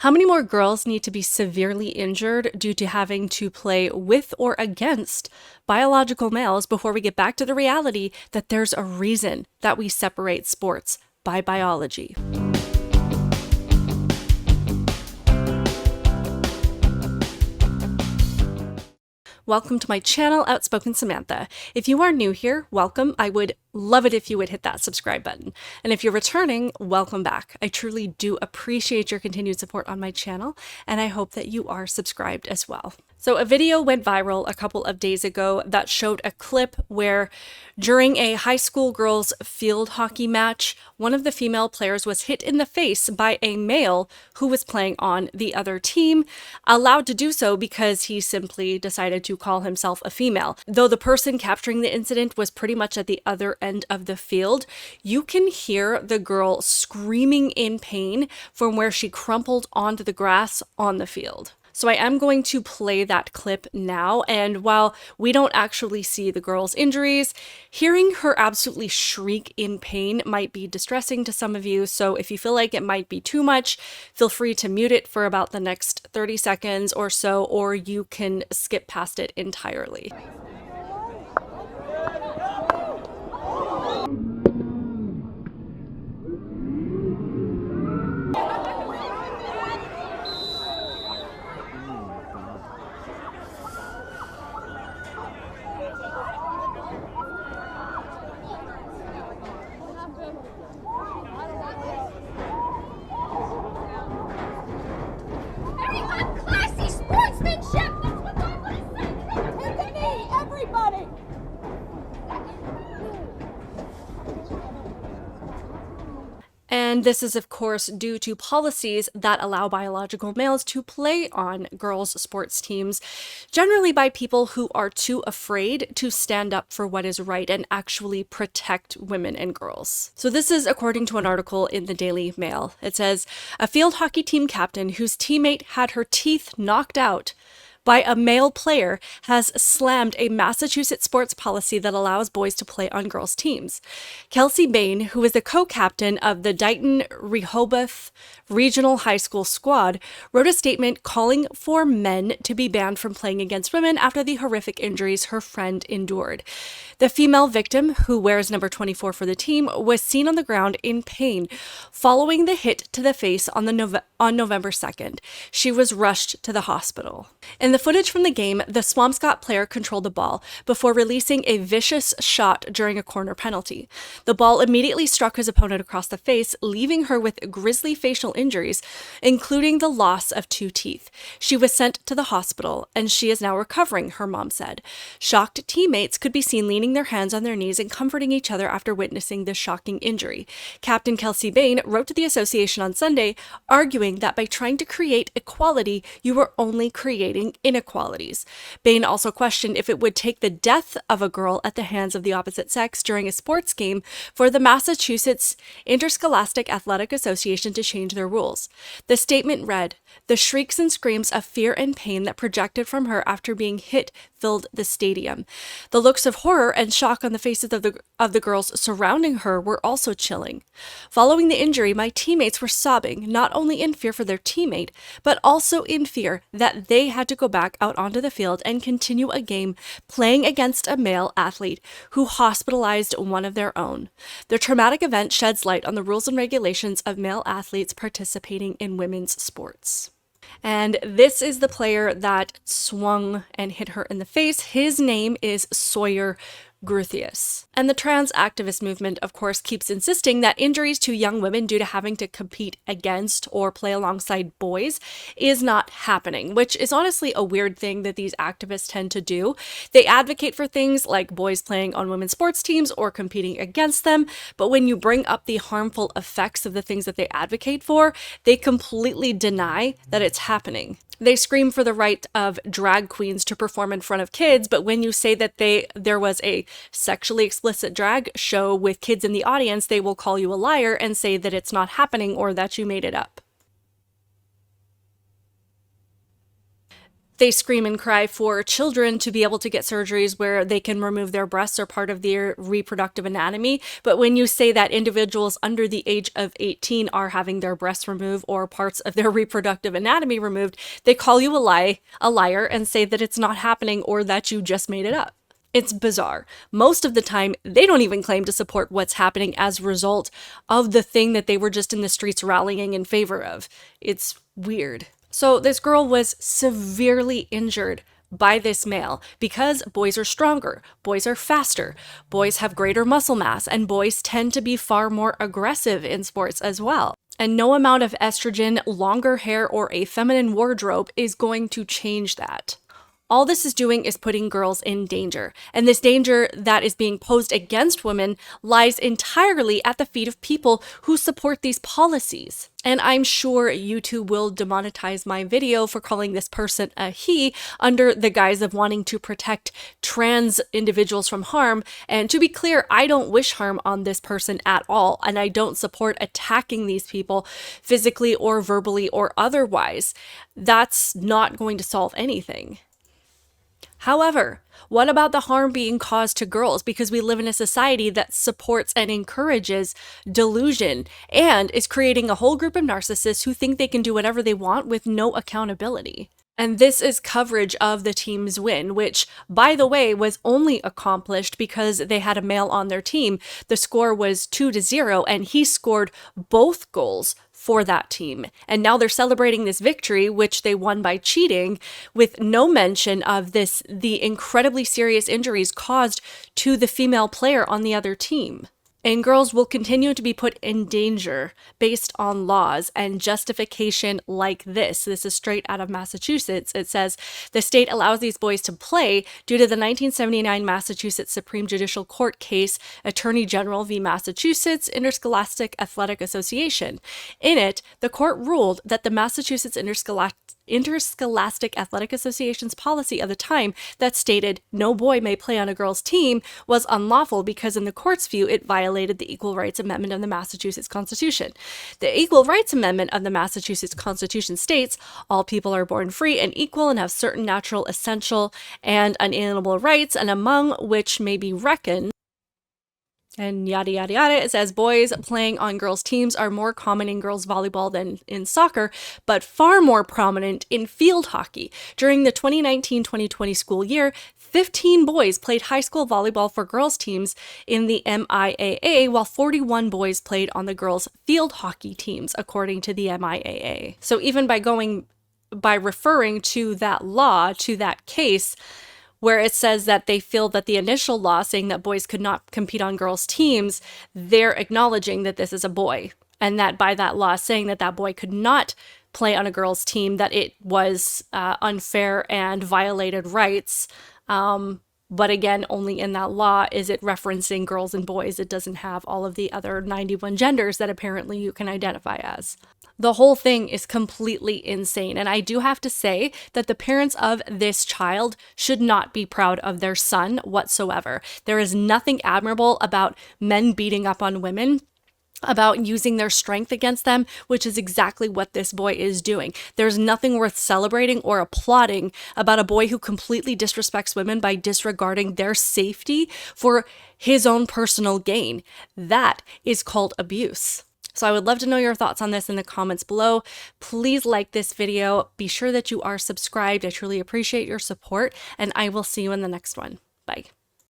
How many more girls need to be severely injured due to having to play with or against biological males before we get back to the reality that there's a reason that we separate sports by biology? Welcome to my channel, Outspoken Samantha. If you are new here, welcome. I would love it if you would hit that subscribe button. And if you're returning, welcome back. I truly do appreciate your continued support on my channel, and I hope that you are subscribed as well. So a video went viral a couple of days ago that showed a clip where during a high school girls field hockey match, one of the female players was hit in the face by a male who was playing on the other team, allowed to do so because he simply decided to call himself a female. Though the person capturing the incident was pretty much at the other end of the field, you can hear the girl screaming in pain from where she crumpled onto the grass on the field. So I am going to play that clip now, and while we don't actually see the girl's injuries, hearing her absolutely shriek in pain might be distressing to some of you, so if you feel like it might be too much, feel free to mute it for about the next 30 seconds or so, or you can skip past it entirely. Very unclassy sportsmanship! That's what I want to say! Take a knee, everybody! And this is, of course, due to policies that allow biological males to play on girls' sports teams, generally by people who are too afraid to stand up for what is right and actually protect women and girls. So this is according to an article in the Daily Mail. It says, a field hockey team captain whose teammate had her teeth knocked out by a male player has slammed a Massachusetts sports policy that allows boys to play on girls' teams. Kelsey Bain, who is the co-captain of the Dighton-Rehoboth Regional High School squad, wrote a statement calling for men to be banned from playing against women after the horrific injuries her friend endured. The female victim, who wears number 24 for the team, was seen on the ground in pain following the hit to the face on November 2nd. She was rushed to the hospital. In the footage from the game, the Swampscott player controlled the ball before releasing a vicious shot during a corner penalty. The ball immediately struck his opponent across the face, leaving her with grisly facial injuries, including the loss of 2 teeth. She was sent to the hospital, and she is now recovering, her mom said. Shocked teammates could be seen leaning their hands on their knees and comforting each other after witnessing this shocking injury. Captain Kelsey Bain wrote to the association on Sunday, arguing that by trying to create equality, you were only creating inequalities. Bain also questioned if it would take the death of a girl at the hands of the opposite sex during a sports game for the Massachusetts Interscholastic Athletic Association to change their rules. The statement read, "The shrieks and screams of fear and pain that projected from her after being hit filled the stadium. The looks of horror and shock on the faces of the girls surrounding her were also chilling. Following the injury, my teammates were sobbing, not only in fear for their teammate, but also in fear that they had to go back out onto the field and continue a game playing against a male athlete who hospitalized one of their own. The traumatic event sheds light on the rules and regulations of male athletes participating in women's sports." And this is the player that swung and hit her in the face. His name is Sawyer Gruthius. And the trans activist movement, of course, keeps insisting that injuries to young women due to having to compete against or play alongside boys is not happening, which is honestly a weird thing that these activists tend to do. They advocate for things like boys playing on women's sports teams or competing against them, but when you bring up the harmful effects of the things that they advocate for, they completely deny that it's happening. They scream for the right of drag queens to perform in front of kids, but when you say that there was a sexually explicit drag show with kids in the audience, they will call you a liar and say that it's not happening or that you made it up. They scream and cry for children to be able to get surgeries where they can remove their breasts or part of their reproductive anatomy. But when you say that individuals under the age of 18 are having their breasts removed or parts of their reproductive anatomy removed, they call you a liar, and say that it's not happening or that you just made it up. It's bizarre. Most of the time, they don't even claim to support what's happening as a result of the thing that they were just in the streets rallying in favor of. It's weird. So this girl was severely injured by this male because boys are stronger, boys are faster, boys have greater muscle mass, and boys tend to be far more aggressive in sports as well. And no amount of estrogen, longer hair, or a feminine wardrobe is going to change that. All this is doing is putting girls in danger, and this danger that is being posed against women lies entirely at the feet of people who support these policies. And I'm sure YouTube will demonetize my video for calling this person a he under the guise of wanting to protect trans individuals from harm. And to be clear, I don't wish harm on this person at all, and I don't support attacking these people physically or verbally or otherwise. That's not going to solve anything. However, what about the harm being caused to girls? Because we live in a society that supports and encourages delusion and is creating a whole group of narcissists who think they can do whatever they want with no accountability. And this is coverage of the team's win, which, by the way, was only accomplished because they had a male on their team. The score was 2-0, and he scored both goals for that team. And now they're celebrating this victory, which they won by cheating, with no mention of the incredibly serious injuries caused to the female player on the other team. And girls will continue to be put in danger based on laws and justification like this. This is straight out of Massachusetts. It says the state allows these boys to play due to the 1979 Massachusetts Supreme Judicial Court case, Attorney General v. Massachusetts Interscholastic Athletic Association. In it, the court ruled that the Massachusetts Interscholastic Athletic Association's policy of the time that stated no boy may play on a girl's team was unlawful because in the court's view it violated the Equal Rights Amendment of the Massachusetts Constitution. The Equal Rights Amendment of the Massachusetts Constitution states all people are born free and equal and have certain natural, essential, and unalienable rights, and among which may be reckoned and yada yada yada. It says boys playing on girls' teams are more common in girls' volleyball than in soccer, but far more prominent in field hockey. During the 2019-2020 school year, 15 boys played high school volleyball for girls' teams in the MIAA, while 41 boys played on the girls' field hockey teams, according to the MIAA. So even by referring to that law, to that case, where it says that they feel that the initial law saying that boys could not compete on girls' teams, they're acknowledging that this is a boy, and that by that law saying that that boy could not play on a girls' team, that it was unfair and violated rights. But again, only in that law is it referencing girls and boys. It doesn't have all of the other 91 genders that apparently you can identify as. The whole thing is completely insane. And I do have to say that the parents of this child should not be proud of their son whatsoever. There is nothing admirable about men beating up on women, about using their strength against them, which is exactly what this boy is doing. There's nothing worth celebrating or applauding about a boy who completely disrespects women by disregarding their safety for his own personal gain. That is called abuse. So I would love to know your thoughts on this in the comments below. Please like this video. Be sure that you are subscribed. I truly appreciate your support, and I will see you in the next one. Bye.